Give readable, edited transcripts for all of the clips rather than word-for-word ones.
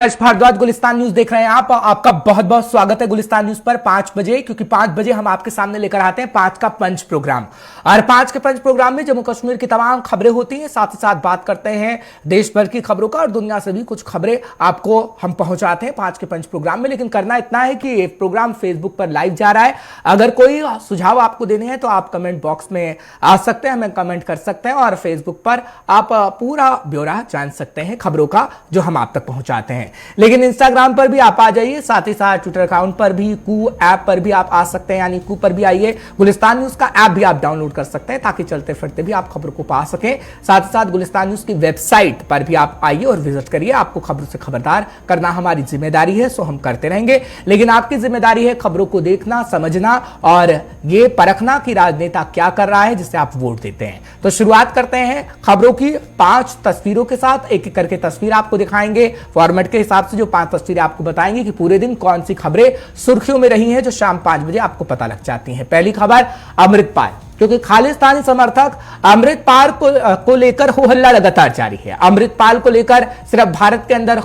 Bhardwaj Gulistan news देख रहे हैं आप। आपका बहुत बहुत स्वागत है गुलिस्तान न्यूज पर 5 बजे, क्योंकि 5 बजे हम आपके सामने लेकर आते हैं 5 का पंच प्रोग्राम। और 5 के पंच प्रोग्राम में जम्मू कश्मीर की तमाम खबरें होती हैं, साथ ही साथ बात करते हैं देश भर की खबरों का और दुनिया से भी कुछ खबरें आपको हम पहुंचाते हैं 5 के पंच प्रोग्राम में। लेकिन करना इतना है कि प्रोग्राम फेसबुक पर लाइव जा रहा है। अगर कोई सुझाव आपको देने हैं तो आप कमेंट बॉक्स में आ सकते हैं, हमें कमेंट कर सकते हैं और फेसबुक पर आप पूरा ब्यौरा जान सकते हैं खबरों का जो हम आप तक पहुंचाते हैं। लेकिन इंस्टाग्राम पर भी आप आ जाइए, साथ ही साथ ट्विटर अकाउंट पर भी, कू ऐप पर भी आप आ सकते हैं, यानी कू पर भी आइए। गुलिस्तान न्यूज का ऐप भी आप डाउनलोड कर सकते हैं ताकि चलते फिरते भी आप खबरों को पा सकें। साथ ही साथ गुलिस्तान न्यूज की वेबसाइट पर भी आप आइए और विजिट करिए। आपको खबरों से खबरदार करना हमारी जिम्मेदारी है, सो हम करते रहेंगे। लेकिन आपकी जिम्मेदारी है खबरों को देखना, समझना और ये परखना कि राजनेता क्या कर रहा है जिससे आप वोट देते हैं। तो शुरुआत करते हैं खबरों की 5 तस्वीरों के साथ। एक एक करके तस्वीर आपको दिखाएंगे फॉर्मेट के हिसाब से, जो 5 तस्वीरें आपको बताएंगे कि पूरे दिन कौन सी खबरें सुर्खियों में रही हैं, जो शाम 5 बजे आपको पता लग जाती हैं। पहली खबर, अमृतपाल, क्योंकि खालिस्तानी समर्थक अमृतपाल को लेकर हो हल्ला लगातार जारी है। अमृतपाल को लेकर सिर्फ भारत के अंदर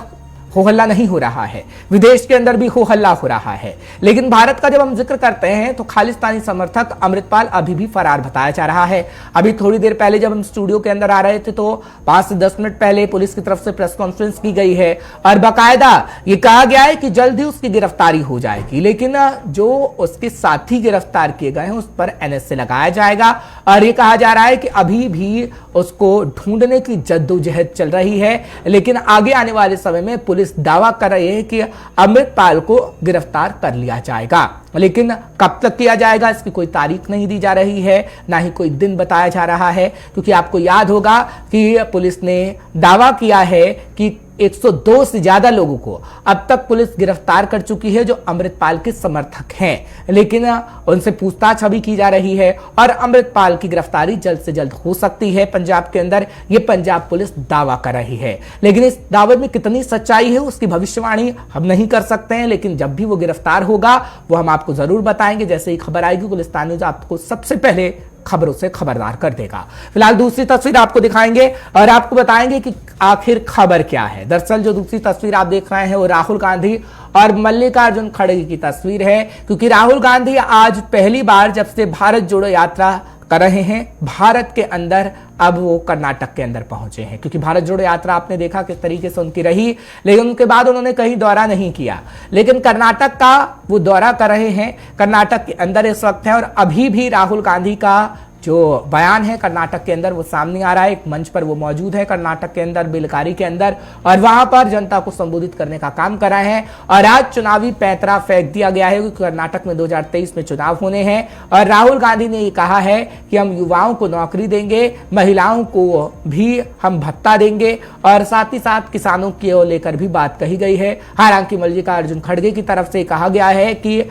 हो हल्ला नहीं हो रहा है, विदेश के अंदर भी हो हल्ला हो रहा है। लेकिन भारत का जब हम जिक्र करते हैं तो खालिस्तानी समर्थक अमृतपाल अभी भी फरार बताया जा रहा है। अभी थोड़ी देर पहले जब हम स्टूडियो के अंदर आ रहे थे तो 5 से 10 मिनट पहले पुलिस की तरफ से प्रेस कॉन्फ्रेंस की गई है और बाकायदा ये कहा गया है कि जल्द ही उसकी गिरफ्तारी हो जाएगी। लेकिन जो उसके साथी गिरफ्तार किए गए हैं उस पर एनएसए लगाया जाएगा और ये कहा जा रहा है कि अभी भी उसको ढूंढने की जद्दोजहद चल रही है। लेकिन आगे आने वाले समय में पुलिस दावा कर रही है कि अमृतपाल को गिरफ्तार कर लिया जाएगा। लेकिन कब तक किया जाएगा इसकी कोई तारीख नहीं दी जा रही है, ना ही कोई दिन बताया जा रहा है, क्योंकि आपको याद होगा कि पुलिस ने दावा किया है कि 102 से ज्यादा लोगों को अब तक पुलिस गिरफ्तार कर चुकी है जो अमृतपाल के समर्थक हैं। लेकिन उनसे पूछताछ अभी की जा रही है और अमृतपाल की गिरफ्तारी जल्द से जल्द हो सकती है पंजाब के अंदर, ये पंजाब पुलिस दावा कर रही है। लेकिन इस दावे में कितनी सच्चाई है उसकी भविष्यवाणी हम नहीं कर सकते हैं। लेकिन जब भी वो गिरफ्तार होगा वो हम आपको जरूर बताएंगे। जैसे ही खबर आएगी गुलिस्तान न्यूज आपको सबसे पहले खबरों से खबरदार कर देगा। फिलहाल दूसरी तस्वीर आपको दिखाएंगे और आपको बताएंगे कि आखिर खबर क्या है। दरअसल जो दूसरी तस्वीर आप देख रहे हैं वो राहुल गांधी और मल्लिकार्जुन खड़गे की तस्वीर है, क्योंकि राहुल गांधी आज पहली बार जब से भारत जोड़ो यात्रा कर रहे हैं भारत के अंदर, अब वो कर्नाटक के अंदर पहुंचे हैं। क्योंकि भारत जोड़ो यात्रा आपने देखा किस तरीके से उनकी रही, लेकिन उनके बाद उन्होंने कहीं दौरा नहीं किया। लेकिन कर्नाटक का वो दौरा कर रहे हैं, कर्नाटक के अंदर इस वक्त है और अभी भी राहुल गांधी का जो बयान है कर्नाटक के अंदर वो सामने आ रहा है। एक मंच पर वो मौजूद है कर्नाटक के अंदर, बेलगारी के अंदर, और वहां पर जनता को संबोधित करने का काम कर रहे हैं। और आज चुनावी पैंतरा फेंक दिया गया है क्योंकि कर्नाटक में 2023 में चुनाव होने हैं और राहुल गांधी ने ये कहा है कि हम युवाओं को नौकरी देंगे, महिलाओं को भी हम भत्ता देंगे और साथ ही साथ किसानों की ओर लेकर भी बात कही गई है। हालांकि मल्लिकार्जुन खड़गे की तरफ से कहा गया है कि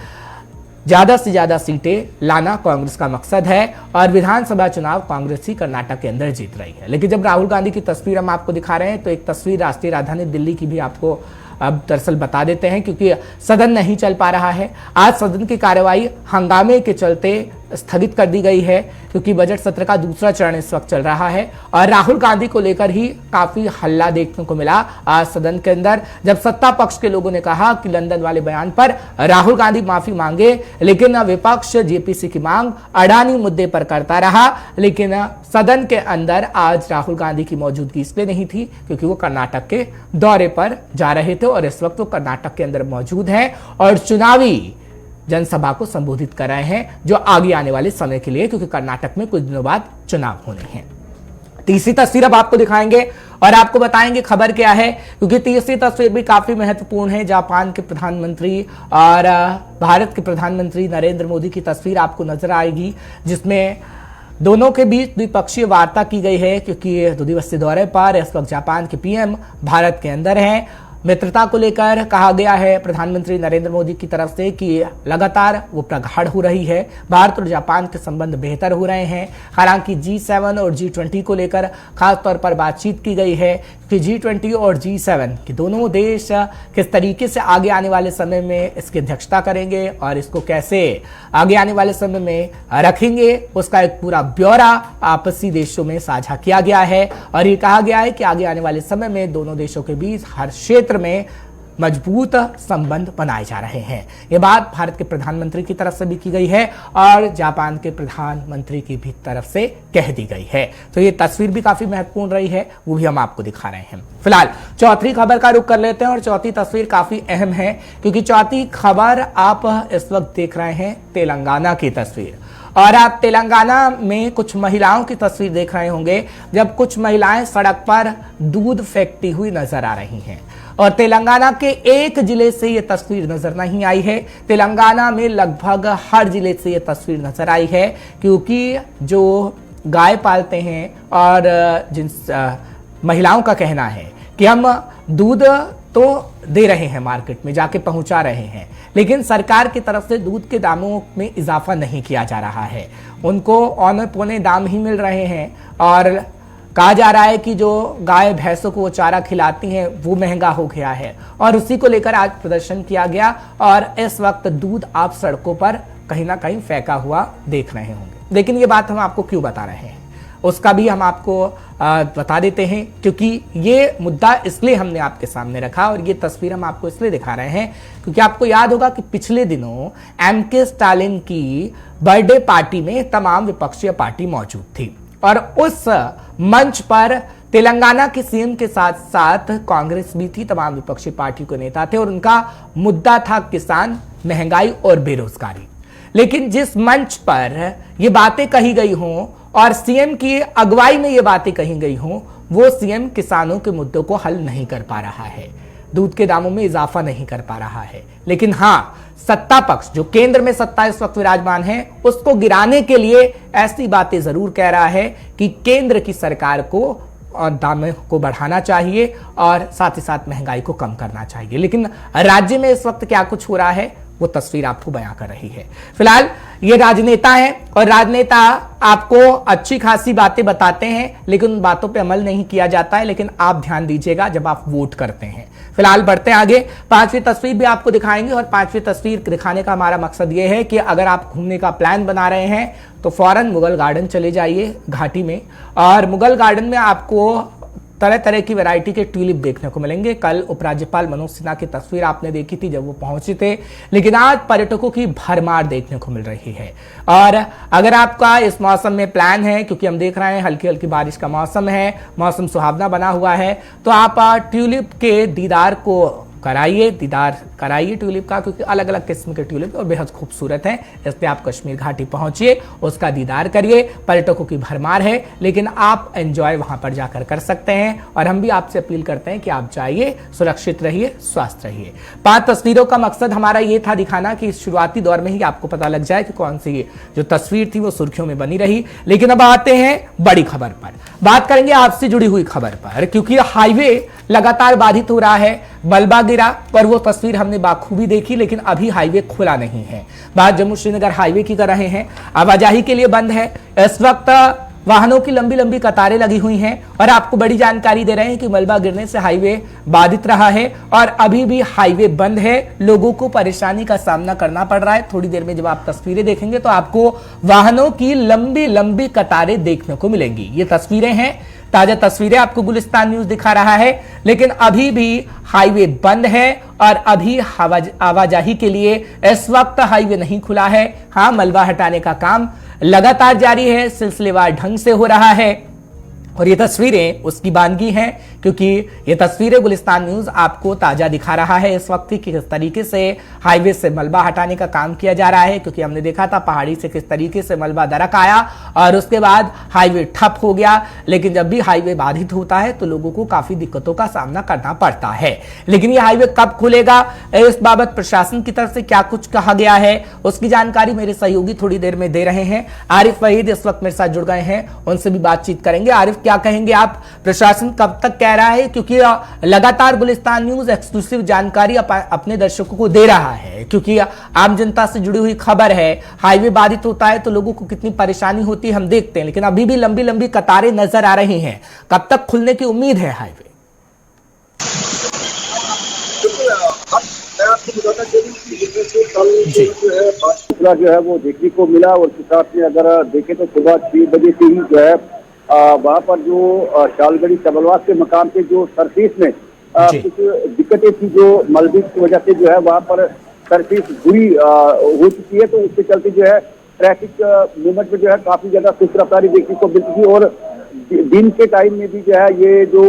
ज्यादा से ज्यादा सीटें लाना कांग्रेस का मकसद है और विधानसभा चुनाव कांग्रेस ही कर्नाटक के अंदर जीत रही है। लेकिन जब राहुल गांधी की तस्वीर हम आपको दिखा रहे हैं तो एक तस्वीर राष्ट्रीय राजधानी दिल्ली की भी आपको अब दरअसल बता देते हैं, क्योंकि सदन नहीं चल पा रहा है। आज सदन की कार्यवाही हंगामे के चलते स्थगित कर दी गई है क्योंकि बजट सत्र का दूसरा चरण इस वक्त चल रहा है और राहुल गांधी को लेकर ही काफी हल्ला देखने को मिला आज सदन के अंदर, जब सत्ता पक्ष के लोगों ने कहा कि लंदन वाले बयान पर राहुल गांधी माफी मांगे। लेकिन विपक्ष जेपीसी की मांग अडानी मुद्दे पर करता रहा। लेकिन सदन के अंदर आज राहुल गांधी की मौजूदगी इसलिए नहीं थी क्योंकि वो कर्नाटक के दौरे पर जा रहे थे और इस वक्त वो कर्नाटक के अंदर मौजूद हैं और चुनावी जनसभा को संबोधित कर रहे हैं जो आगे आने वाले समय के लिए, क्योंकि कर्नाटक में कुछ दिनों बाद चुनाव होने हैं। तीसरी तस्वीर अब आपको दिखाएंगे और आपको बताएंगे खबर क्या है, क्योंकि तीसरी तस्वीर भी काफी महत्वपूर्ण है। जापान के प्रधानमंत्री और भारत के प्रधानमंत्री नरेंद्र मोदी की तस्वीर आपको नजर आएगी, जिसमें दोनों के बीच द्विपक्षीय वार्ता की गई है। क्योंकि 2 दिवसीय दौरे पर इस वक्त जापान के पीएम भारत के अंदर हैं। मित्रता को लेकर कहा गया है प्रधानमंत्री नरेंद्र मोदी की तरफ से कि लगातार वो प्रगाढ़ हो रही है, भारत और जापान के संबंध बेहतर हो रहे हैं। हालांकि G7 और G20 को लेकर खास तौर पर बातचीत की गई है कि G20 और G7 के दोनों देश किस तरीके से आगे आने वाले समय में इसकी अध्यक्षता करेंगे और इसको कैसे आगे आने वाले समय में रखेंगे, उसका एक पूरा ब्यौरा आपसी देशों में साझा किया गया है। और ये कहा गया है कि आगे आने वाले समय में दोनों देशों के बीच हर क्षेत्र में मजबूत संबंध बनाए जा रहे हैं। ये बात भारत के प्रधानमंत्री की तरफ से भी की गई है और जापान के प्रधानमंत्री की भी तरफ से कह दी गई है। तो ये तस्वीर भी काफी महत्वपूर्ण रही है, वो भी हम आपको दिखा रहे हैं। फिलहाल चौथी खबर का रुख कर लेते हैं और चौथी तस्वीर काफी अहम है क्योंकि चौथी खबर आप इस वक्त देख रहे हैं तेलंगाना की तस्वीर। और आप तेलंगाना में कुछ महिलाओं की तस्वीर देख रहे होंगे जब कुछ महिलाएं सड़क पर दूध फेंकती हुई नजर आ रही हैं। और तेलंगाना के एक जिले से ये तस्वीर नजर नहीं आई है, तेलंगाना में लगभग हर जिले से ये तस्वीर नजर आई है क्योंकि जो गाय पालते हैं और जिन महिलाओं का कहना है कि हम दूध तो दे रहे हैं, मार्केट में जाके पहुंचा रहे हैं, लेकिन सरकार की तरफ से दूध के दामों में इजाफा नहीं किया जा रहा है। उनको औने पौने दाम ही मिल रहे हैं और कहा जा रहा है कि जो गाय भैंसों को वो चारा खिलाती हैं वो महंगा हो गया है। और उसी को लेकर आज प्रदर्शन किया गया और इस वक्त दूध आप सड़कों पर कहीं ना कहीं फेंका हुआ देख रहे होंगे। लेकिन ये बात हम आपको क्यों बता रहे हैं उसका भी हम आपको बता देते हैं क्योंकि ये मुद्दा इसलिए हमने आपके सामने रखा और ये तस्वीर हम आपको इसलिए दिखा रहे हैं क्योंकि आपको याद होगा कि पिछले दिनों एमके स्टालिन की बर्थडे पार्टी में तमाम विपक्षी पार्टी मौजूद थी और उस मंच पर तेलंगाना के सीएम के साथ साथ कांग्रेस भी थी, तमाम विपक्षी पार्टी के नेता थे और उनका मुद्दा था किसान, महंगाई और बेरोजगारी। लेकिन जिस मंच पर ये बातें कही गई हों और सीएम की अगुवाई में ये बातें कही गई हों, वो सीएम किसानों के मुद्दों को हल नहीं कर पा रहा है, दूध के दामों में इजाफा नहीं कर पा रहा है। लेकिन हाँ, सत्ता पक्ष जो केंद्र में सत्ता इस वक्त विराजमान है उसको गिराने के लिए ऐसी बातें जरूर कह रहा है कि केंद्र की सरकार को और दामों को बढ़ाना चाहिए और साथ ही साथ महंगाई को कम करना चाहिए। लेकिन राज्य में इस वक्त क्या कुछ हो रहा है वो तस्वीर आपको बयां कर रही है। फिलहाल ये राजनेता हैं और राजनेता आपको अच्छी खासी बातें बताते हैं लेकिन उन बातों पे अमल नहीं किया जाता है। लेकिन आप ध्यान दीजिएगा जब आप वोट करते हैं। फिलहाल बढ़ते हैं आगे, पांचवी तस्वीर भी आपको दिखाएंगे और पांचवी तस्वीर दिखाने का हमारा मकसद ये है कि अगर आप घूमने का प्लान बना रहे हैं तो फौरन मुगल गार्डन चले जाइए घाटी में। और मुगल गार्डन में आपको तरह तरह की वैरायटी के ट्यूलिप देखने को मिलेंगे। कल उपराज्यपाल मनोज सिन्हा की तस्वीर आपने देखी थी जब वो पहुंचे थे, लेकिन आज पर्यटकों की भरमार देखने को मिल रही है। और अगर आपका इस मौसम में प्लान है, क्योंकि हम देख रहे हैं हल्की हल्की बारिश का मौसम है, मौसम सुहावना बना हुआ है, तो आप ट्यूलिप के दीदार को दीदार कराइए ट्यूलिप का, क्योंकि अलग अलग किस्म के ट्यूलिप और बेहद खूबसूरत हैं। इसलिए आप कश्मीर घाटी पहुंचिए, उसका दीदार करिए। पर्यटकों की भरमार है लेकिन आप एंजॉय वहां पर जाकर कर सकते हैं और हम भी आपसे अपील करते हैं कि आप जाइए, सुरक्षित रहिए, स्वस्थ रहिए। 5 तस्वीरों का मकसद हमारा ये था दिखाना कि शुरुआती दौर में ही आपको पता लग जाए कि कौन सी जो तस्वीर थी वो सुर्खियों में बनी रही। लेकिन अब आते हैं बड़ी खबर पर, बात करेंगे आपसे जुड़ी हुई खबर पर, क्योंकि हाईवे लगातार बाधित हो रहा है। मलबा गिरा पर वो तस्वीर हमने बाखूबी देखी, लेकिन अभी हाईवे खुला नहीं है। बात जम्मू श्रीनगर हाईवे की कर रहे हैं, आवाजाही के लिए बंद है। इस वक्त वाहनों की लंबी लंबी कतारें लगी हुई हैं और आपको बड़ी जानकारी दे रहे हैं कि मलबा गिरने से हाईवे बाधित रहा है और अभी भी हाईवे बंद है। लोगों को परेशानी का सामना करना पड़ रहा है। थोड़ी देर में जब आप तस्वीरें देखेंगे तो आपको वाहनों की लंबी लंबी कतारें देखने को मिलेंगी। ये तस्वीरें हैं, ताजा तस्वीरें आपको गुलिस्तान न्यूज दिखा रहा है, लेकिन अभी भी हाईवे बंद है और अभी आवाजाही के लिए इस वक्त हाईवे नहीं खुला है। हाँ, मलबा हटाने का काम लगातार जारी है, सिलसिलेवार ढंग से हो रहा है और ये तस्वीरें उसकी बानगी हैं, क्योंकि ये तस्वीरें गुलिस्तान न्यूज आपको ताजा दिखा रहा है इस वक्त कि किस तरीके से हाईवे से मलबा हटाने का काम किया जा रहा है। क्योंकि हमने देखा था पहाड़ी से किस तरीके से मलबा दरक आया और उसके बाद हाईवे ठप हो गया। लेकिन जब भी हाईवे बाधित होता है तो लोगों को काफी दिक्कतों का सामना करना पड़ता है। लेकिन ये हाईवे कब खुलेगा, इस बाबत प्रशासन की तरफ से क्या कुछ कहा गया है, उसकी जानकारी मेरे सहयोगी थोड़ी देर में दे रहे हैं। आरिफ वहीद इस वक्त मेरे साथ जुड़ गए हैं, उनसे भी बातचीत करेंगे। आरिफ, क्या कहेंगे आप, प्रशासन कब तक कह रहा है, क्योंकि लगातार गुलिस्तान न्यूज एक्सक्लूसिव जानकारी अपने दर्शकों को दे रहा है, क्योंकि आम जनता से जुड़ी हुई खबर है। हाईवे बाधित होता है तो लोगों को कितनी परेशानी होती है हम देखते हैं, लेकिन अभी भी लंबी लंबी कतारें नजर आ रही हैं। कब तक खुलने की उम्मीद है हाईवे? जो है वो देखने को मिला और साथ में अगर देखें तो सुबह 6 बजे से ही जो है वहाँ पर जो शालगढ़ी चबलवास के मकाम पे जो सरफेस में जी। कुछ दिक्कतें थी जो मलबे की वजह से जो है वहां पर सरफेस बुरी हो चुकी है, तो उसके चलते जो है ट्रैफिक मूवमेंट में जो है काफी ज्यादा सुस्त रफ्तारी देखने को मिलती थी। और दिन के टाइम में भी जो है ये जो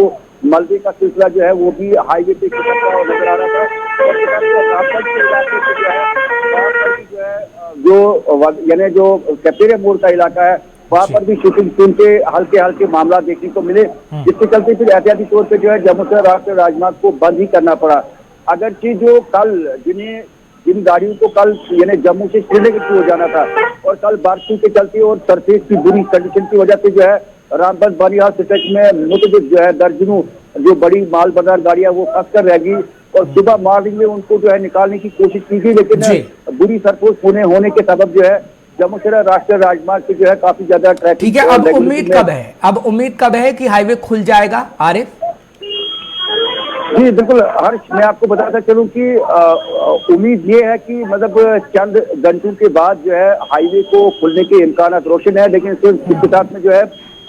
मलबे का सिलसिला जो है वो भी हाईवे पे खिसकता नजर आ रहा था। और रामगढ़ के इलाके से जो है वहाँ पर भी जो है यानी जो कैप्टेरिया मोड़ का इलाका है वहाँ पर भी शूटिंग फिल्म के हल्के हल्के मामला देखने को मिले, जिसके चलते फिर एहतियाती तौर पर जो है जम्मू से राष्ट्रीय राजमार्ग को बंद ही करना पड़ा। अगरचे जो कल जिन गाड़ियों को कल यानी जम्मू से श्रीनगर की ओर जाना था और कल बारिशों के चलते और सरफेस की बुरी कंडीशन की वजह से जो है रामबन बनिहाल सिटक में मुतअद्दिद जो है दर्जनों जो बड़ी माल बाजार गाड़ियां वो फंस कर रह गई। और सुबह मॉर्निंग में उनको जो है निकालने की कोशिश की गई, लेकिन बुरी सरफोस होने के सबब जो है जम्मू से राष्ट्रीय राजमार्ग से जो है काफी ज्यादा ट्रैफिक। ठीक है, अब उम्मीद कब है कि हाईवे खुल जाएगा आरिफ? जी बिल्कुल हर्ष, मैं आपको बताता चलूं कि उम्मीद ये है कि मतलब चंद घंटों के बाद जो है हाईवे को खुलने के इम्कान रोशन है, लेकिन इसके साथ में जो है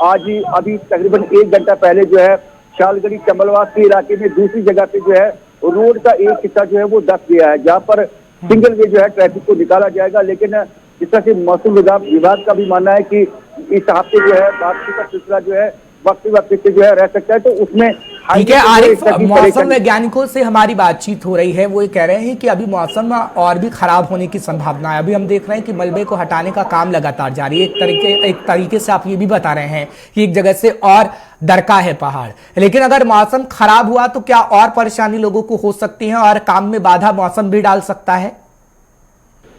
आज ही अभी तकरीबन 1 घंटा पहले जो है शालगढ़ी चंबलवास के इलाके में दूसरी जगह पे जो है रोड का एक हिस्सा जो है वो दस गया है, जहाँ पर सिंगल वे जो है ट्रैफिक को निकाला जाएगा। लेकिन जिस तरह से मौसम विभाग का भी मानना है कि इस हफ्ते जो है बारिश का सिलसिला जो है वक्त से जो है रह सकता है, तो उसमें ठीक है आरिफ, मौसम वैज्ञानिकों से हमारी बातचीत हो रही है, वो ये कह रहे हैं कि अभी मौसम और भी खराब होने की संभावना है। अभी हम देख रहे हैं कि मलबे को हटाने का काम लगातार जारी है। एक तरीके से आप ये भी बता रहे हैं कि एक जगह से और दरका है पहाड़, लेकिन अगर मौसम खराब हुआ तो क्या और परेशानी लोगों को हो सकती है और काम में बाधा मौसम भी डाल सकता है?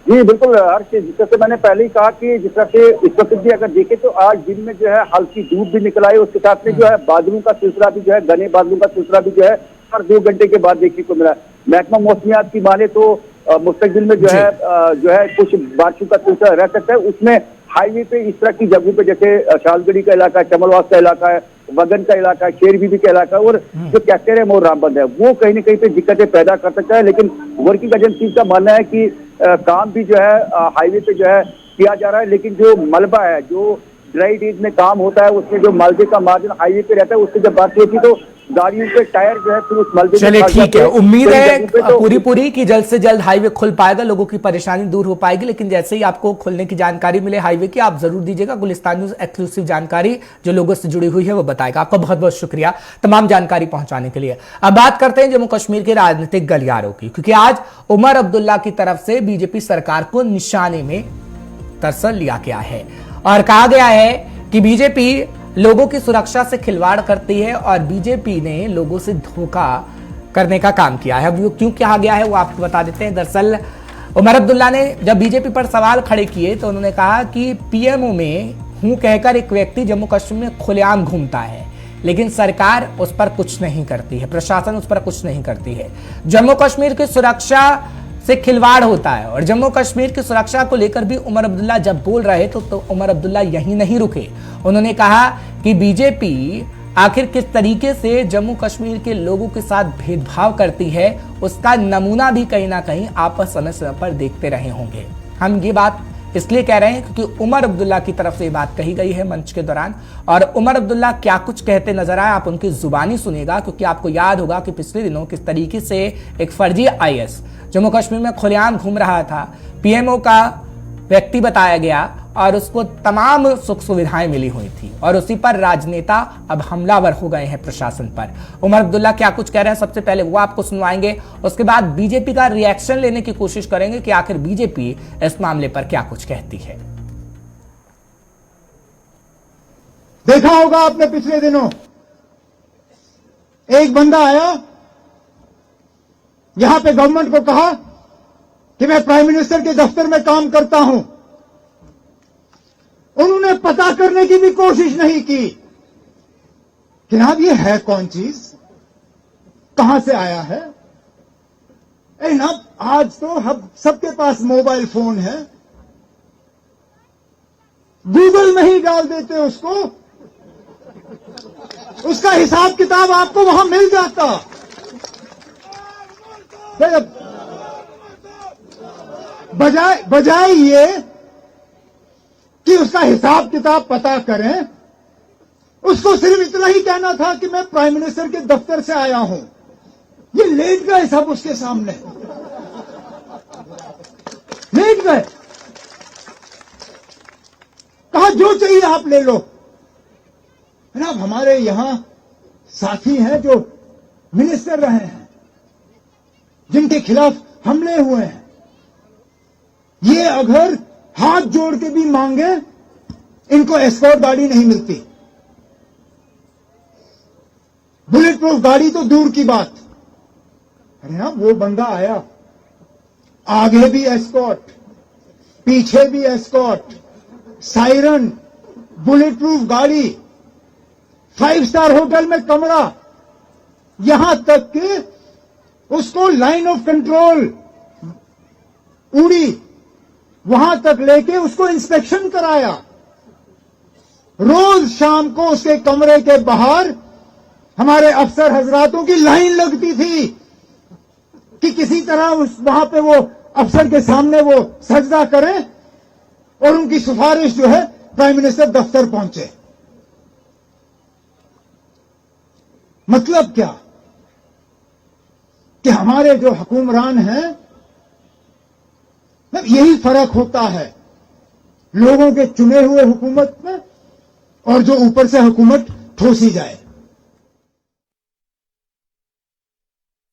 जी बिल्कुल हर्ष, जिस तरह से मैंने पहले ही कहा कि जिस तरह से इस वक्त भी अगर देखें तो आज दिन में जो है हल्की धूप भी निकल आई, उसके साथ में जो है बादलों का सिलसिला भी जो है घने बादलों का सिलसिला भी जो है हर 2 घंटे के बाद देखने को मिला। महकमा मौसमियात की माने तो मुस्तकबिल में जो है कुछ बारिशों का सिलसिला रह सकता है। उसमें हाईवे पे इस तरह की जगहों पे जैसे शालगढ़ी का इलाका है, चमलवास का इलाका है, वगन का इलाका है, शेरबीबी का इलाका है और जो कैप्टेरिया मोड़ रामबन है वो कहीं ना कहीं पे दिक्कतें पैदा कर सकता है। लेकिन वर्किंग एजेंसी का मानना है कि काम भी जो है हाईवे पे जो है किया जा रहा है, लेकिन जो मलबा है जो ड्राई डेज में काम होता है उसमें जो मलबे का मार्जिन हाईवे पे रहता है उससे जब बात होती है तो गाड़ियों के टायर जो है फिर उस मलबे। चलिए ठीक है, उम्मीद है पूरी कि जल्द से जल्द हाईवे खुल पाएगा, लोगों की परेशानी दूर हो पाएगी। लेकिन जैसे ही आपको खुलने की जानकारी मिले हाईवे की, आप जरूर दीजिएगा। गुलिस्तान न्यूज़ एक्सक्लूसिव जानकारी जो लोगों से जुड़ी हुई है वो बताएगा। आपका बहुत बहुत शुक्रिया तमाम जानकारी पहुंचाने के लिए। अब बात करते हैं जम्मू कश्मीर के राजनीतिक गलियारों की, क्योंकि आज उमर अब्दुल्ला की तरफ से बीजेपी सरकार को निशाने में तरसल लिया गया है और कहा गया है कि बीजेपी लोगों की सुरक्षा से खिलवाड़ करती है और बीजेपी ने लोगों से धोखा करने का काम किया है। अब वो क्यों कहा गया है वो आपको बता देते हैं। दरअसल उमर अब्दुल्ला ने जब बीजेपी पर सवाल खड़े किए तो उन्होंने कहा कि पीएमओ में हूं कहकर एक व्यक्ति जम्मू कश्मीर में खुलेआम घूमता है, लेकिन सरकार उस पर कुछ नहीं करती है, प्रशासन उस पर कुछ नहीं करती है। जम्मू कश्मीर की सुरक्षा से खिलवाड़ होता है और जम्मू कश्मीर की सुरक्षा को लेकर भी उमर अब्दुल्ला जब बोल रहे तो उमर अब्दुल्ला यहीं नहीं रुके। उन्होंने कहा कि बीजेपी आखिर किस तरीके से जम्मू कश्मीर के लोगों के साथ भेदभाव करती है उसका नमूना भी कहीं ना कहीं आप समय समय पर देखते रहे होंगे। हम ये बात इसलिए कह रहे हैं क्योंकि उमर अब्दुल्ला की तरफ से ये बात कही गई है मंच के दौरान, और उमर अब्दुल्ला क्या कुछ कहते नजर आए आप उनकी जुबानी सुनिएगा, क्योंकि आपको याद होगा कि पिछले दिनों किस तरीके से एक फर्जी आईएएस जम्मू कश्मीर में खुलेआम घूम रहा था, पीएमओ का व्यक्ति बताया गया और उसको तमाम सुख सुविधाएं मिली हुई थी और उसी पर राजनेता अब हमलावर हो गए हैं प्रशासन पर। उमर अब्दुल्ला क्या कुछ कह रहे हैं सबसे पहले वो आपको सुनवाएंगे, उसके बाद बीजेपी का रिएक्शन लेने की कोशिश करेंगे कि आखिर बीजेपी इस मामले पर क्या कुछ कहती है। देखा होगा आपने पिछले दिनों एक बंदा आया यहां पे गवर्नमेंट को कहा कि मैं प्राइम मिनिस्टर के दफ्तर में काम करता हूं। उन्होंने पता करने की भी कोशिश नहीं की कि जनाब ये है कौन चीज, कहां से आया है। अरे ना आज तो हम सबके पास मोबाइल फोन है, गूगल में ही डाल देते उसको, उसका हिसाब किताब आपको वहां मिल जाता। बजाय ये कि उसका हिसाब किताब पता करें, उसको सिर्फ इतना ही कहना था कि मैं प्राइम मिनिस्टर के दफ्तर से आया हूं। ये लेट गए सब उसके सामने, लेट गए, कहा जो चाहिए आप ले लो। है ना, हमारे यहां साथी हैं जो मिनिस्टर रहे हैं, जिनके खिलाफ हमले हुए हैं, ये अगर हाथ जोड़ के भी मांगे इनको एस्कॉर्ट गाड़ी नहीं मिलती, बुलेट प्रूफ गाड़ी तो दूर की बात। अरे ना, वो बंदा आया, आगे भी एस्कॉर्ट, पीछे भी एस्कॉर्ट, सायरन, बुलेट प्रूफ गाड़ी, 5 स्टार होटल में कमरा, यहां तक कि उसको लाइन ऑफ कंट्रोल उड़ी, वहां तक लेके उसको इंस्पेक्शन कराया। रोज शाम को उसके कमरे के बाहर हमारे अफसर हजरातों की लाइन लगती थी कि किसी तरह वहां पे वो अफसर के सामने वो सजदा करें और उनकी सिफारिश जो है प्राइम मिनिस्टर दफ्तर पहुंचे। मतलब क्या कि हमारे जो हुक्मरान हैं, यही फर्क होता है लोगों के चुने हुए हुकूमत में और जो ऊपर से हुकूमत ठोसी जाए।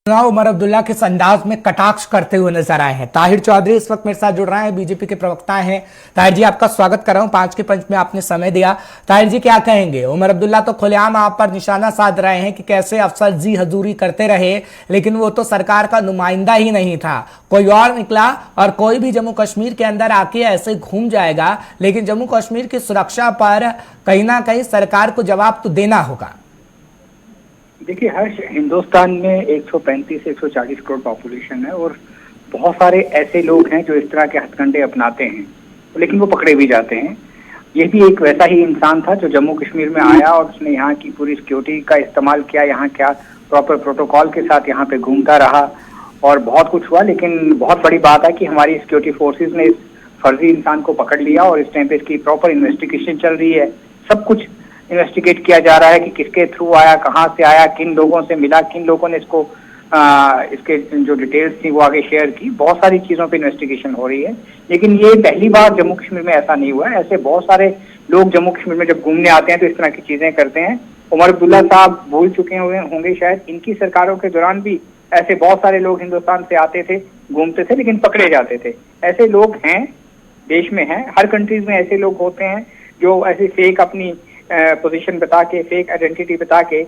उमर अब्दुल्ला किस अंदाज में कटाक्ष करते हुए नजर आए हैं। ताहिर चौधरी इस वक्त मेरे साथ जुड़ रहे हैं, बीजेपी के प्रवक्ता हैं। ताहिर जी, आपका स्वागत कर रहा हूं। 5 के पंच में आपने समय दिया। ताहिर जी, क्या कहेंगे? उमर अब्दुल्ला तो खुलेआम आप पर निशाना साध रहे हैं कि कैसे अफसर जी हजूरी करते रहे, लेकिन वो तो सरकार का नुमाइंदा ही नहीं था, कोई और निकला और कोई भी जम्मू कश्मीर के अंदर आके ऐसे घूम जाएगा। लेकिन जम्मू कश्मीर की सुरक्षा पर कहीं ना कहीं सरकार को जवाब तो देना होगा। देखिए, हर हिंदुस्तान में 135 से 140 करोड़ पॉपुलेशन है और बहुत सारे ऐसे लोग हैं जो इस तरह के हथकंडे अपनाते हैं, लेकिन वो पकड़े भी जाते हैं। ये भी एक वैसा ही इंसान था जो जम्मू कश्मीर में आया और उसने यहाँ की पूरी सिक्योरिटी का इस्तेमाल किया, यहाँ क्या प्रॉपर प्रोटोकॉल के साथ यहाँ पे घूमता रहा और बहुत कुछ हुआ। लेकिन बहुत बड़ी बात है कि हमारी सिक्योरिटी फोर्सेज ने इस फर्जी इंसान को पकड़ लिया और इस टाइम पे इसकी प्रॉपर इन्वेस्टिगेशन चल रही है। सब कुछ इन्वेस्टिगेट किया जा रहा है कि किसके थ्रू आया, कहाँ से आया, किन लोगों से मिला, किन लोगों ने इसको इसके जो डिटेल्स थी वो आगे शेयर की। बहुत सारी चीजों पे इन्वेस्टिगेशन हो रही है, लेकिन ये पहली बार जम्मू कश्मीर में ऐसा नहीं हुआ है। ऐसे बहुत सारे लोग जम्मू कश्मीर में जब घूमने आते हैं तो इस तरह की चीजें करते हैं। उमर अब्दुल्ला साहब भूल चुके होंगे शायद, इनकी सरकारों के दौरान भी ऐसे बहुत सारे लोग हिंदुस्तान से आते थे, घूमते थे, लेकिन पकड़े जाते थे। ऐसे लोग हैं, देश में हैं, हर कंट्रीज में ऐसे लोग होते हैं जो ऐसे फेक अपनी पोजीशन बता के, फेक आइडेंटिटी बता के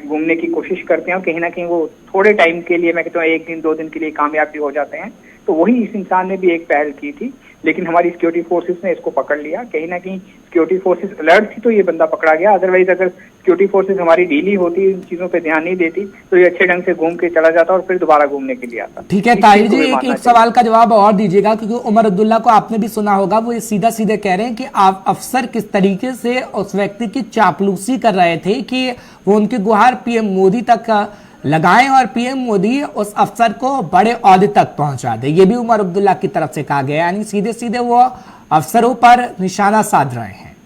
घूमने की कोशिश करते हैं और कहीं ना कहीं वो थोड़े टाइम के लिए, मैं कहता हूँ 1 दिन 2 दिन के लिए कामयाब भी हो जाते हैं। तो वही इस इंसान ने भी एक पहल की थी, लेकिन हमारी सिक्योरिटी फोर्सेस ने इसको पकड़ लिया। कहीं ना कहीं सिक्योरिटी फोर्सेस अलर्ट थी तो ये बंदा पकड़ा गया। अदरवाइज अगर सिक्योरिटी फोर्सेस हमारी ढीली होती, इन चीजों पे ध्यान नहीं देती, तो ये अच्छे ढंग से घूम के चला जाता और फिर दोबारा घूमने के लिए आता। ठीक है ताहिर जी, एक सवाल का जवाब और दीजिएगा, क्योंकि उमर अब्दुल्ला को आपने भी सुना होगा, वो ये सीधा सीधे कह रहे हैं कि आप अफसर किस तरीके से उस व्यक्ति की चापलूसी कर रहे थे कि वो उनकी गुहार पीएम मोदी तक लगाएं और पीएम मोदी उस अफसर को बड़े ओहदे तक पहुंचा दे। ये भी उमर अब्दुल्ला की तरफ से कहा गया, यानी सीधे सीधे वो अफसरों पर निशाना साध रहे हैं।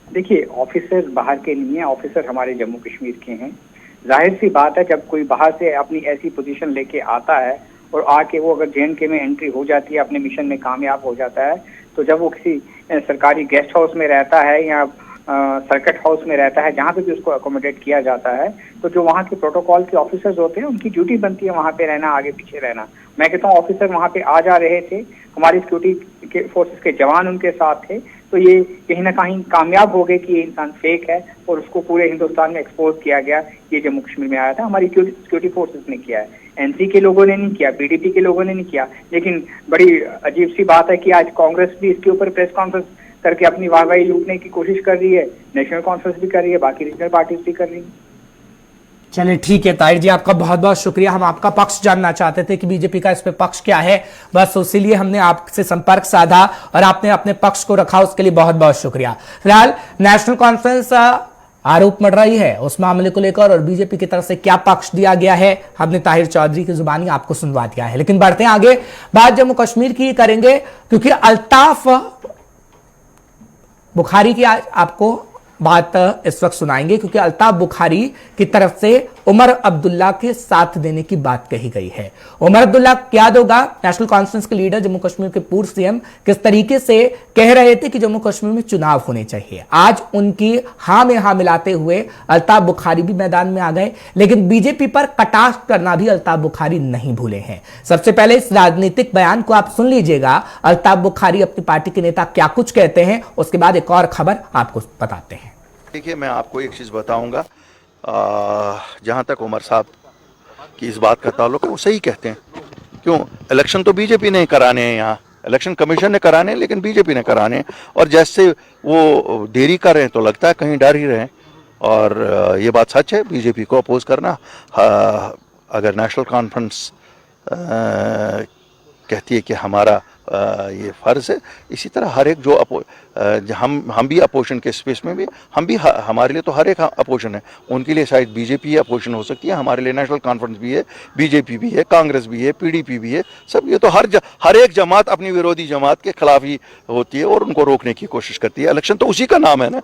देखिए, ऑफिसर बाहर के नहीं है, ऑफिसर हमारे जम्मू कश्मीर के हैं। जाहिर सी बात है, जब कोई बाहर से अपनी ऐसी पोजीशन लेके आता है और आके वो अगर JNK में एंट्री हो जाती है, अपने मिशन में कामयाब हो जाता है, तो जब वो किसी सरकारी गेस्ट हाउस में रहता है या सर्किट हाउस में रहता है, जहाँ पे भी उसको अकोमोडेट किया जाता है, तो जो वहाँ के प्रोटोकॉल के ऑफिसर्स होते हैं उनकी ड्यूटी बनती है वहाँ पे रहना, आगे पीछे रहना। मैं कहता हूँ ऑफिसर वहाँ पे आ जा रहे थे, हमारी सिक्योरिटी के फोर्सेस के जवान उनके साथ थे, तो ये कहीं ना कहीं कामयाब हो गए कि ये इंसान फेक है और उसको पूरे हिंदुस्तान में एक्सपोज किया गया। ये जम्मू कश्मीर में आया था, हमारी सिक्योरिटी फोर्सेस ने किया है, NC के लोगों ने नहीं किया, PDP के लोगों ने नहीं किया। लेकिन बड़ी अजीब सी बात है कि आज कांग्रेस भी इसके ऊपर प्रेस कॉन्फ्रेंस करके अपनी वाहवाही लूटने की कोशिश कर रही है, नेशनल कॉन्फ्रेंस भी कर रही है, बाकी रीजनल पार्टीज भी कर रही है। चलिए ठीक है ताहिर जी, आपका बहुत बहुत शुक्रिया। हम आपका पक्ष जानना चाहते थे कि बीजेपी का इस पे पक्ष क्या है, बस इसीलिए हमने आपसे संपर्क साधा और आपने अपने पक्ष को रखा, उसके लिए बहुत बहुत शुक्रिया। फिलहाल नेशनल कॉन्फ्रेंस आरोप मढ़ रही है, उस मामले को लेकर और बीजेपी की तरफ से क्या पक्ष दिया गया है, हमने ताहिर चौधरी की जुबानी आपको सुनवा दिया है। लेकिन बढ़ते हैं आगे, बात जम्मू कश्मीर की करेंगे, क्योंकि अल्ताफ बुखारी की आज आपको बात इस वक्त सुनाएंगे, क्योंकि अल्ताफ बुखारी की तरफ से उमर अब्दुल्ला के साथ देने की बात कही गई है। उमर अब्दुल्ला याद होगा, नेशनल कॉन्फ्रेंस के लीडर, जम्मू कश्मीर के पूर्व सीएम, किस तरीके से कह रहे थे कि जम्मू कश्मीर में चुनाव होने चाहिए। आज उनकी हां में हां मिलाते हुए अल्ताफ बुखारी भी मैदान में आ गए, लेकिन बीजेपी पर कटाक्ष करना भी अल्ताफ बुखारी नहीं भूले हैं। सबसे पहले इस राजनीतिक बयान को आप सुन लीजिएगा, अल्ताफ बुखारी अपनी पार्टी के नेता क्या कुछ कहते हैं, उसके बाद एक और खबर आपको बताते हैं। देखिए, मैं आपको एक चीज़ बताऊंगा, जहाँ तक उमर साहब की इस बात का ताल्लुक है, वो सही कहते हैं। क्यों? इलेक्शन तो बीजेपी ने कराने हैं, यहाँ इलेक्शन कमीशन ने कराने हैं, लेकिन बीजेपी ने कराने हैं। और जैसे वो देरी कर रहे हैं तो लगता है कहीं डर ही रहे हैं। और ये बात सच है, बीजेपी को अपोज करना, अगर नेशनल कॉन्फ्रेंस कहती है कि हमारा ये फ़र्ज़ है, इसी तरह हर एक जो हम भी अपोजिशन के स्पेस में भी हम भी, हमारे लिए तो हर एक अपोजिशन है। उनके लिए शायद बीजेपी अपोजिशन हो सकती है, हमारे लिए नेशनल कॉन्फ्रेंस भी है, बीजेपी भी है, कांग्रेस भी है, पीडीपी भी है। सब ये तो हर एक जमात अपनी विरोधी जमात के खिलाफ ही होती है और उनको रोकने की कोशिश करती है। इलेक्शन तो उसी का नाम है ना,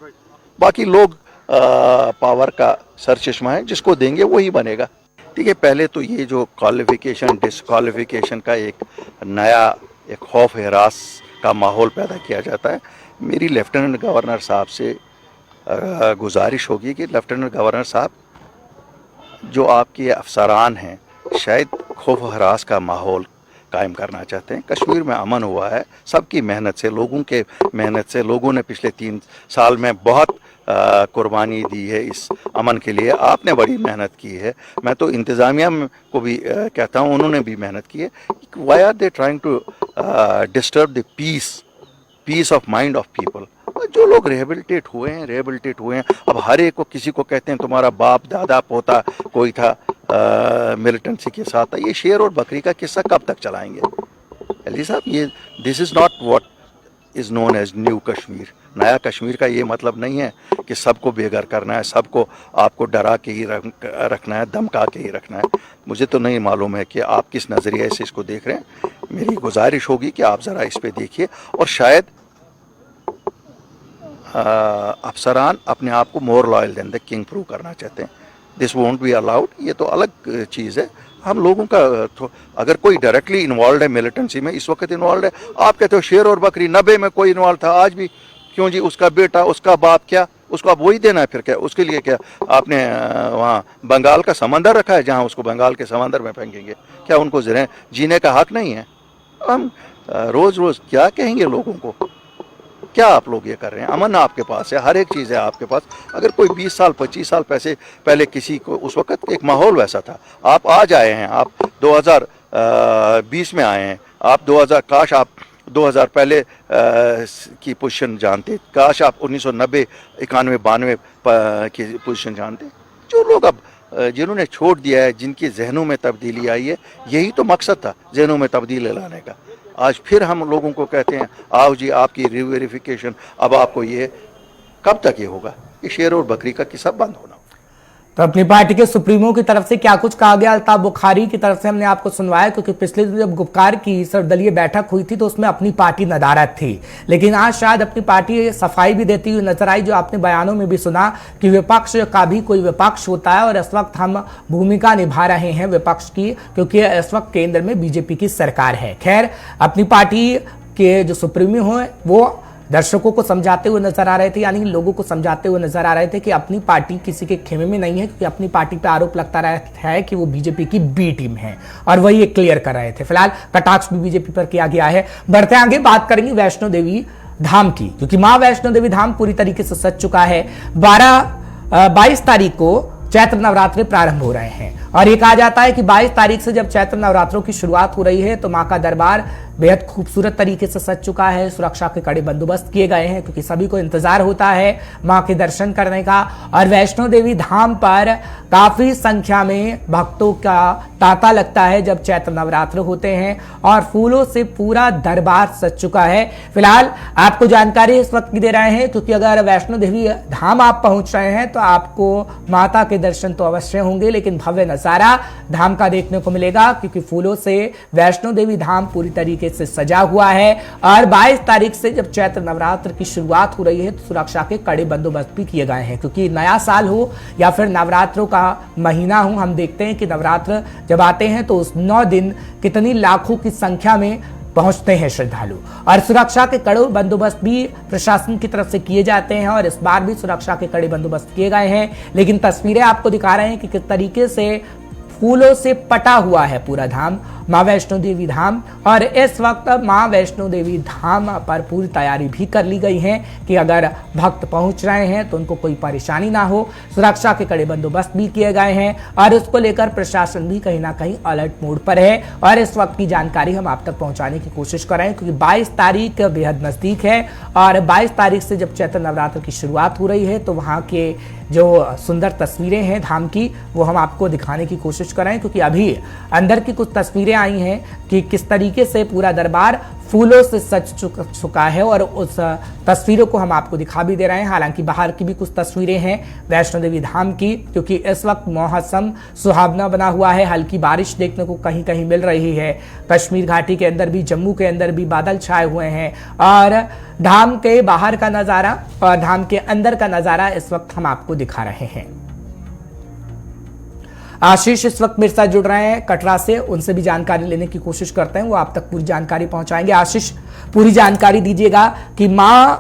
बाकी लोग पावर का सरचश्मा है, जिसको देंगे वही बनेगा। ठीक है, पहले तो ये जो क्वालिफिकेशन डिसक्वालिफिकेशन का एक नया एक खौफ हरास का माहौल पैदा किया जाता है। मेरी लेफ्टिनेंट गवर्नर साहब से गुजारिश होगी कि लेफ्टिनेंट गवर्नर साहब, जो आपके अफसरान हैं, शायद खौफ हरास का माहौल कायम करना चाहते हैं। कश्मीर में अमन हुआ है सबकी मेहनत से, लोगों के मेहनत से। लोगों ने पिछले 3 साल में बहुत कुर्बानी दी है इस अमन के लिए। आपने बड़ी मेहनत की है, मैं तो इंतज़ामिया को भी कहता हूँ, उन्होंने भी मेहनत की है। Why are they trying to disturb the peace of mind of people. जो लोग रिहेबिलिटेट हुए हैं, अब हर एक को, किसी को कहते हैं तुम्हारा बाप दादा पोता कोई था मिलिटेंसी के साथ। ये शेर और बकरी का किस्सा कब तक चलाएंगे? अली साहब, ये this is not what is known as new Kashmir. नया कश्मीर का ये मतलब नहीं है कि सबको बेघर करना है, सबको आपको डरा के ही रखना है, धमका के ही रखना है। मुझे तो नहीं मालूम है कि आप किस नज़रिए से इसको देख रहे हैं। मेरी गुजारिश होगी कि आप ज़रा इस पे देखिए, और शायद अफसरान अपने आप को more loyal than the king prove करना चाहते हैं। This won't be allowed. ये तो अलग चीज़ है। हम लोगों का अगर कोई डायरेक्टली इन्वॉल्व है मिलिटेंसी में, इस वक्त इन्वॉल्व है, आप कहते हो शेर और बकरी, 90 में कोई इन्वॉल्व था, आज भी क्यों जी? उसका बेटा, उसका बाप, क्या उसको आप वही देना है? फिर क्या उसके लिए क्या आपने वहाँ बंगाल का समंदर रखा है जहाँ उसको बंगाल के समंदर में फेंकेंगे? क्या उनको जीने का हक नहीं है? हम रोज़ रोज़ क्या कहेंगे लोगों को? क्या आप लोग ये कर रहे हैं? अमन आपके पास है, हर एक चीज़ है आपके पास। अगर कोई 20 साल 25 साल पहले किसी को, उस वक्त एक माहौल वैसा था। आप आज आए हैं, आप 2020 में आए हैं, आप 2000, काश आप 2000 पहले की पोजीशन जानते, काश आप 1990, 91, 92 की पोजीशन जानते। जो लोग अब जिन्होंने छोड़ दिया है, जिनकी जहनों में तब्दीली आई है, यही तो मकसद था जहनों में तब्दीली लाने का। आज फिर हम लोगों को कहते हैं आओ जी आपकी रिवेरिफिकेशन, अब आपको ये, कब तक ये होगा? ये शेर और बकरी का किस्सा बंद होना। तो अपनी पार्टी के सुप्रीमो की तरफ से क्या कुछ कहा गया अल्ताफ बुखारी की तरफ से हमने आपको सुनवाया, क्योंकि पिछले दिन जब गुपकार की सर्वदलीय बैठक हुई थी तो उसमें अपनी पार्टी नदारद थी, लेकिन आज शायद अपनी पार्टी सफाई भी देती हुई नजर आई। जो आपने बयानों में भी सुना कि विपक्ष का भी कोई विपक्ष होता है, और इस वक्त हम भूमिका निभा रहे हैं विपक्ष की, क्योंकि इस वक्त केंद्र में बीजेपी की सरकार है। खैर, अपनी पार्टी के जो सुप्रीमो हैं वो दर्शकों को समझाते हुए नजर आ रहे थे, यानी लोगों को समझाते हुए नजर आ रहे थे कि अपनी पार्टी किसी के खेमे में नहीं है, क्योंकि अपनी पार्टी पे आरोप लगता रहता है कि वो बीजेपी की बी टीम है, और वही ये क्लियर कर रहे थे। फिलहाल कटाक्ष भी बीजेपी पर किया गया है। बढ़ते आगे बात करेंगे वैष्णो देवी धाम की, क्योंकि मां वैष्णो देवी धाम पूरी तरीके से सज चुका है। 22 तारीख को चैत्र नवरात्रि प्रारंभ हो रहे हैं, और ये कहा जाता है कि 22 तारीख से जब चैत्र नवरात्रों की शुरुआत हो रही है तो मां का दरबार बेहद खूबसूरत तरीके से सज चुका है। सुरक्षा के कड़े बंदोबस्त किए गए हैं, क्योंकि सभी को इंतजार होता है मां के दर्शन करने का। और वैष्णो देवी धाम पर काफी संख्या में भक्तों का तांता लगता है जब चैत्र नवरात्र होते हैं, और फूलों से पूरा दरबार सज चुका है। फिलहाल आपको जानकारी इस वक्त की दे रहे हैं, क्योंकि अगर वैष्णो देवी धाम आप पहुंच रहे हैं तो आपको माता के दर्शन तो अवश्य होंगे, लेकिन भव्य नजारा धाम का देखने को मिलेगा, क्योंकि फूलों से वैष्णो देवी धाम पूरी तरीके तरीके से सजा हुआ है और 22 तारीख से जब चैत्र नवरात्र की शुरुआत हो रही है तो सुरक्षा के कड़े बंदोबस्त भी किए गए हैं, क्योंकि नया साल हो या फिर नवरात्रों का महीना हो, हम देखते हैं कि नवरात्र जब आते हैं तो उस 9 दिन कितनी लाखों की संख्या में पहुंचते हैं श्रद्धालु और सुरक्षा के कड़े बंदोबस्त भी प्रशासन की तरफ से किए जाते हैं और इस बार भी सुरक्षा के कड़े बंदोबस्त किए गए हैं। लेकिन तस्वीरें आपको दिखा रहे हैं कि किस तरीके से फूलों से पटा हुआ है पूरा धाम, मां वैष्णो देवी धाम। और इस वक्त मां वैष्णो देवी धाम पर पूरी तैयारी भी कर ली गई है कि अगर भक्त पहुंच रहे हैं तो उनको कोई परेशानी ना हो। सुरक्षा के कड़े बंदोबस्त भी किए गए हैं और उसको लेकर प्रशासन भी कहीं ना कहीं अलर्ट मोड पर है और इस वक्त की जानकारी हम आप तक पहुंचाने की कोशिश कर रहे हैं, क्योंकि 22 तारीख बेहद नजदीक है और 22 तारीख से जब चैत्र नवरात्र की शुरुआत हो रही है तो वहां के जो सुंदर तस्वीरें हैं धाम की वो हम आपको दिखाने की कोशिश कर रहे हैं, क्योंकि अभी अंदर की कुछ तस्वीरें आई हैं कि किस तरीके से पूरा दरबार फूलों से सज चुका है और उस तस्वीरों को हम आपको दिखा भी दे रहे हैं। हालांकि बाहर की भी कुछ तस्वीरें हैं वैष्णो देवी धाम की, क्योंकि इस वक्त मौसम सुहावना बना हुआ है, हल्की बारिश देखने को कहीं कहीं मिल रही है। कश्मीर घाटी के अंदर भी, जम्मू के अंदर भी बादल छाए हुए हैं और धाम के बाहर का नजारा और धाम के अंदर का नजारा इस वक्त हम आपको दिखा रहे हैं। आशीष इस वक्त मेरे साथ जुड़ रहे हैं कटरा से, उनसे भी जानकारी लेने की कोशिश करते हैं, वो आप तक पूरी जानकारी पहुंचाएंगे। आशीष, पूरी जानकारी दीजिएगा कि मां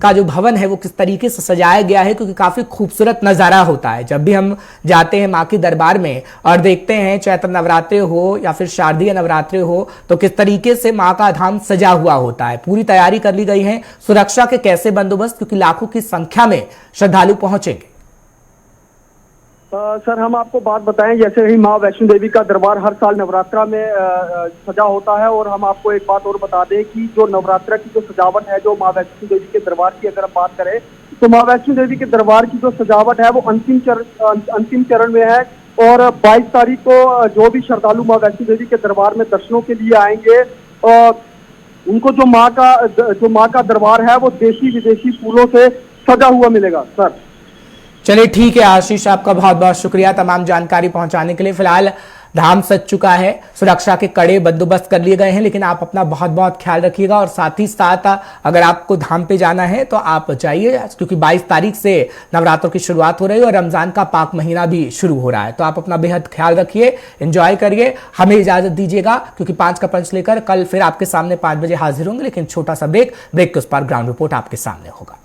का जो भवन है वो किस तरीके से सजाया गया है, क्योंकि काफी खूबसूरत नजारा होता है जब भी हम जाते हैं मां के दरबार में और देखते हैं चैत्र नवरात्रे हो या फिर शारदीय नवरात्रे हो तो किस तरीके से मां का धाम सजा हुआ होता है। पूरी तैयारी कर ली गई है, सुरक्षा के कैसे बंदोबस्त, क्योंकि लाखों की संख्या में श्रद्धालु पहुंचेंगे। सर हम आपको बात बताएं, जैसे ही माँ वैष्णो देवी का दरबार हर साल नवरात्रा में सजा होता है और हम आपको एक बात और बता दें कि जो नवरात्रा की जो सजावट है जो माँ वैष्णो देवी के दरबार की अगर हम बात करें तो माँ वैष्णो देवी के दरबार की जो सजावट है वो अंतिम चरण में है और 22 तारीख को जो भी श्रद्धालु माँ वैष्णो देवी के दरबार में दर्शनों के लिए आएंगे उनको जो माँ का दरबार है वो देशी विदेशी फूलों से सजा हुआ मिलेगा। सर चलिए ठीक है आशीष, आपका बहुत बहुत शुक्रिया तमाम जानकारी पहुंचाने के लिए। फिलहाल धाम सज चुका है, सुरक्षा के कड़े बंदोबस्त कर लिए गए हैं, लेकिन आप अपना बहुत बहुत ख्याल रखिएगा और साथ ही साथ अगर आपको धाम पे जाना है तो आप जाइए, क्योंकि 22 तारीख से नवरात्रों की शुरुआत हो रही है और रमजान का पाक महीना भी शुरू हो रहा है, तो आप अपना बेहद ख्याल रखिए, एंजॉय करिए। हमें इजाजत दीजिएगा, क्योंकि 5 का पंच लेकर कल फिर आपके सामने 5 बजे हाजिर होंगे, लेकिन छोटा सा ब्रेक के उस पार ग्राउंड रिपोर्ट आपके सामने होगा।